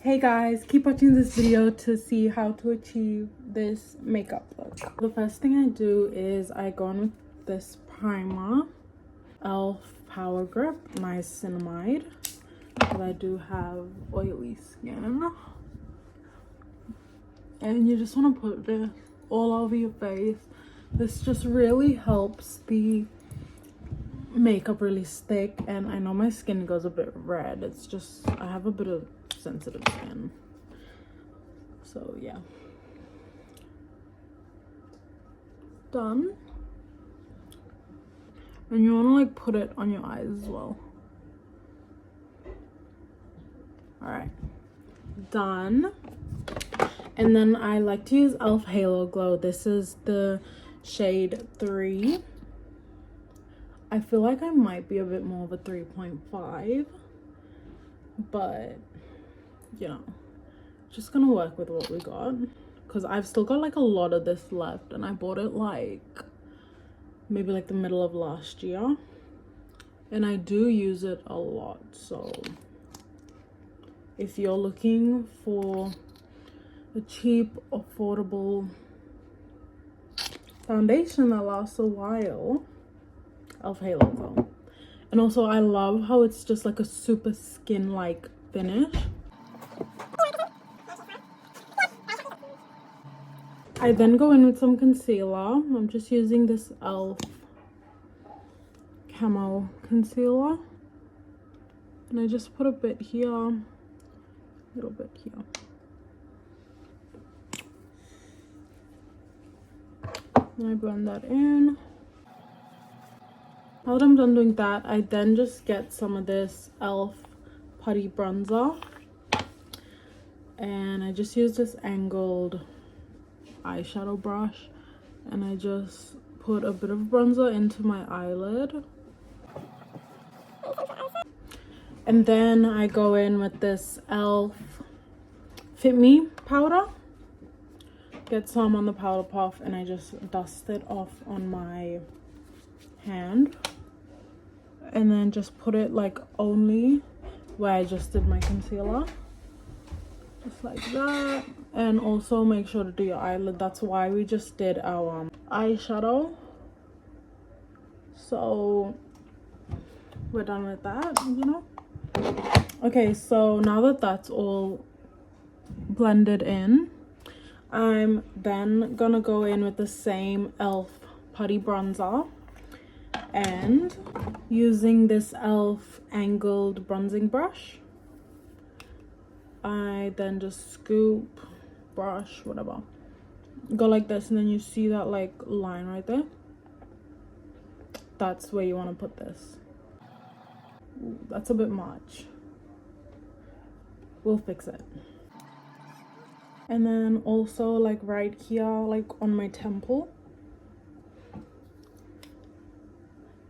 Hey guys, keep watching this video to see how to achieve this makeup look. The first thing I do is I go in with this primer, e.l.f. Power Grip Niacinamide, because I do have oily skin. And you just want to put this all over your face. This just really helps the makeup really stick, and I know my skin goes a bit red. It's just I have a bit of sensitive skin, so yeah. Done. And you want to like put it on your eyes as well. All right, done. And then I like to use e.l.f. Halo Glow. This is the shade 3. I feel like I might be a bit more of a 3.5, but you know, just gonna work with what we got, because I've still got like a lot of this left, and I bought it like maybe like the middle of last year, and I do use it a lot. So if you're looking for a cheap, affordable foundation that lasts a while, e.l.f. Halo Glow. And also I love how it's just like a super skin-like finish. I then go in with some concealer. I'm just using this e.l.f. Camo concealer, and I just put a bit here, a little bit here. And I blend that in. Now that I'm done doing that, I then just get some of this e.l.f. Putty Bronzer, and I just use this angled eyeshadow brush, and I just put a bit of bronzer into my eyelid. And then I go in with this e.l.f. Fit Me powder. Get some on the powder puff, and I just dust it off on my hand, and then just put it like only where I just did my concealer, just like that. And also make sure to do your eyelid. That's why we just did our eyeshadow. So we're done with that, you know. Okay, so now that that's all blended in, I'm then gonna go in with the same e.l.f. Putty Bronzer, and using this e.l.f. angled bronzing brush, I then just scoop, brush, whatever, go like this, and then you see that like line right there? That's where you want to put this. Ooh, that's a bit much. We'll fix it. And then also like right here, like on my temple.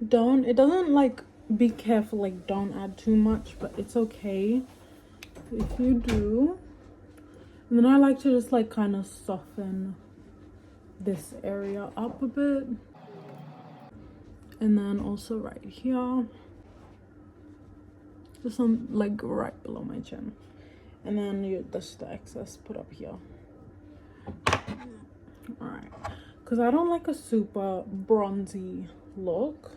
It doesn't like, be careful, like don't add too much, but it's okay if you do. And then I like to just like kind of soften this area up a bit. And then also right here, just on like right below my chin. And then just the excess put up here. All right, because I don't like a super bronzy look.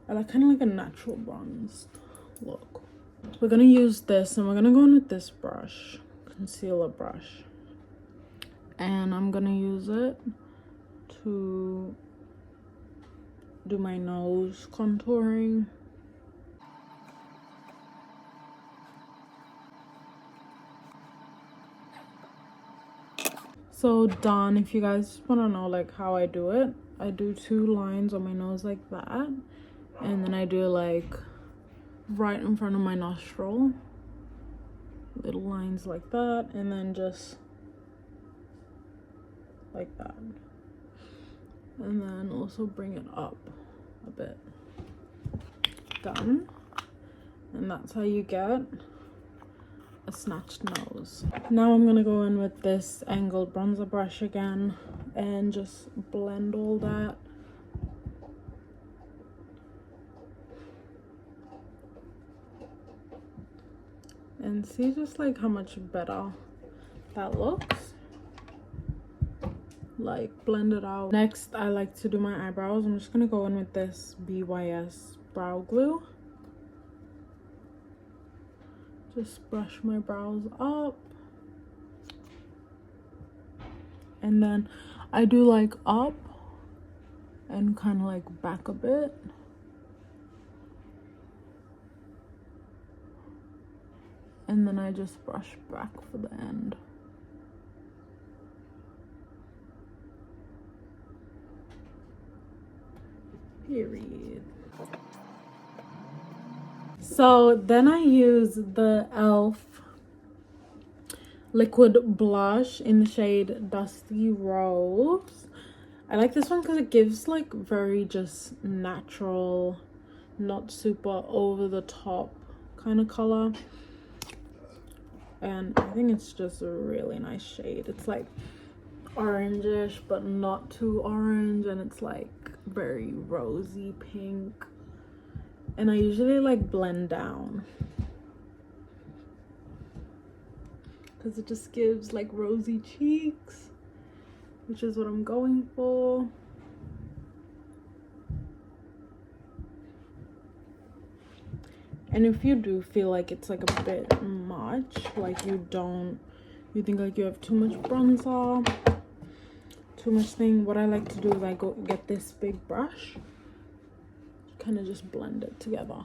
I like kind of like a natural bronze look. We're gonna use this, and we're gonna go in with this brush, concealer brush, and I'm gonna use it to do my nose contouring. So done. If you guys want to know like how I do it, I do 2 lines on my nose like that, and then I do like right in front of my nostril, little lines like that, and then just like that, and then also bring it up a bit. Done. And that's how you get a snatched nose. Now I'm gonna go in with this angled bronzer brush again and just blend all that. And see just like how much better that looks. Like blend it out. Next, I like to do my eyebrows. I'm just gonna go in with this BYS brow glue. Just brush my brows up. And then I do like up and kind of like back a bit. And then I just brush back for the end. Period. So then I use the e.l.f. liquid blush in the shade Dusty Rose. I like this one because it gives like very just natural, not super over the top kind of color. And I think it's just a really nice shade. It's like orangish but not too orange, and it's like very rosy pink. And I usually like blend down because it just gives like rosy cheeks, which is what I'm going for. And if you do feel like it's like a bit much, like you think like you have too much bronzer, too much thing, what I like to do is I go get this big brush, kind of just blend it together.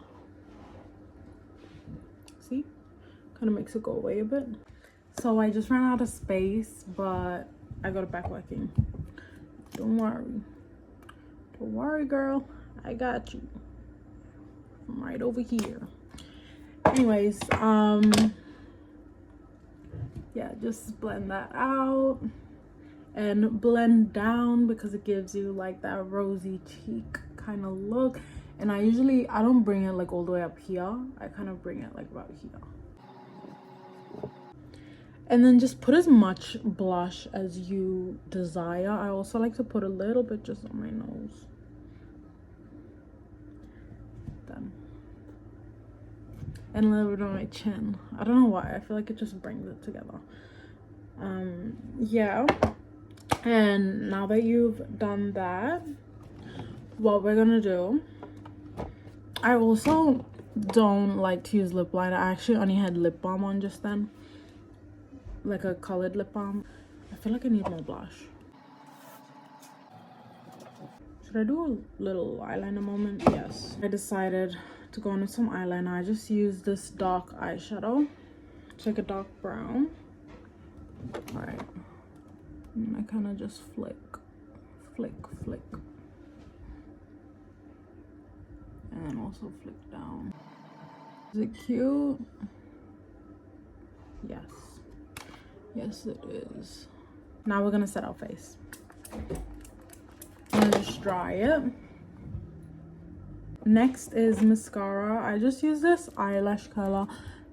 See, kind of makes it go away a bit. So I just ran out of space, but I got it back working. Don't worry girl, I got you. I'm right over here. Anyways, yeah, just blend that out and blend down because it gives you like that rosy cheek kind of look. And I don't bring it like all the way up here. I kind of bring it like about here. And then just put as much blush as you desire. I also like to put a little bit just on my nose. Done. And a little bit on my chin. I don't know why. I feel like it just brings it together. Yeah. And now that you've done that, what we're gonna do, I also don't like to use lip liner. I actually only had lip balm on just then, like a colored lip balm. I feel like I need more blush. Should I do a little eyeliner moment? Yes. I decided to go in with some eyeliner. I just used this dark eyeshadow. It's like a dark brown. All right. And I kind of just flick. And then also flick down. Is it cute? Yes. Yes, it is. Now we're gonna set our face. I'm gonna just dry it. Next is mascara. I just use this eyelash color.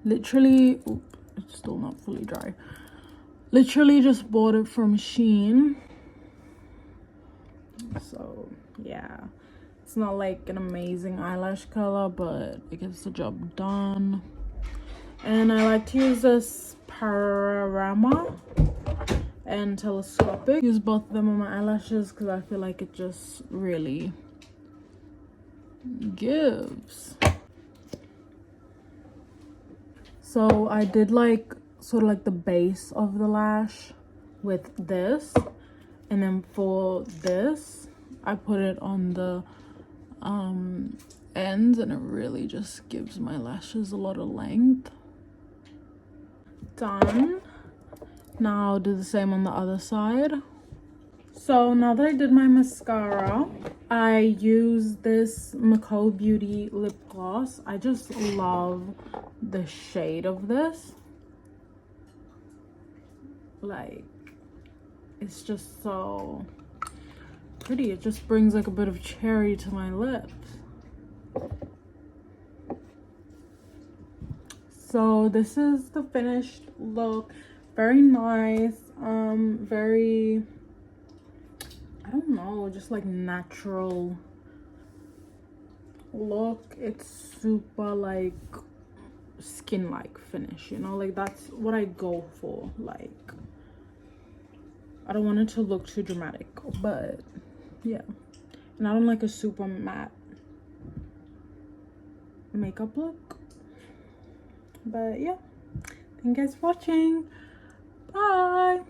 Literally, oops, it's still not fully dry. Literally just bought it from Shein. So yeah, it's not like an amazing eyelash color, but it gets the job done. And I like to use this Panorama and Telescopic. Use both of them on my eyelashes because I feel like it just really gives. So I did like sort of like the base of the lash with this, and then for this I put it on the ends, and it really just gives my lashes a lot of length. Done. Now I'll do the same on the other side. So now that I did my mascara, I use this Macao Beauty lip gloss. I just love the shade of this. Like, it's just so pretty. It just brings like a bit of cherry to my lips. So this is the finished look. Very nice. Very, I don't know, just like natural look. It's super like skin like finish, you know, like that's what I go for. Like I don't want it to look too dramatic, but yeah. And I don't like a super matte makeup look. But yeah, thank you guys for watching. Bye.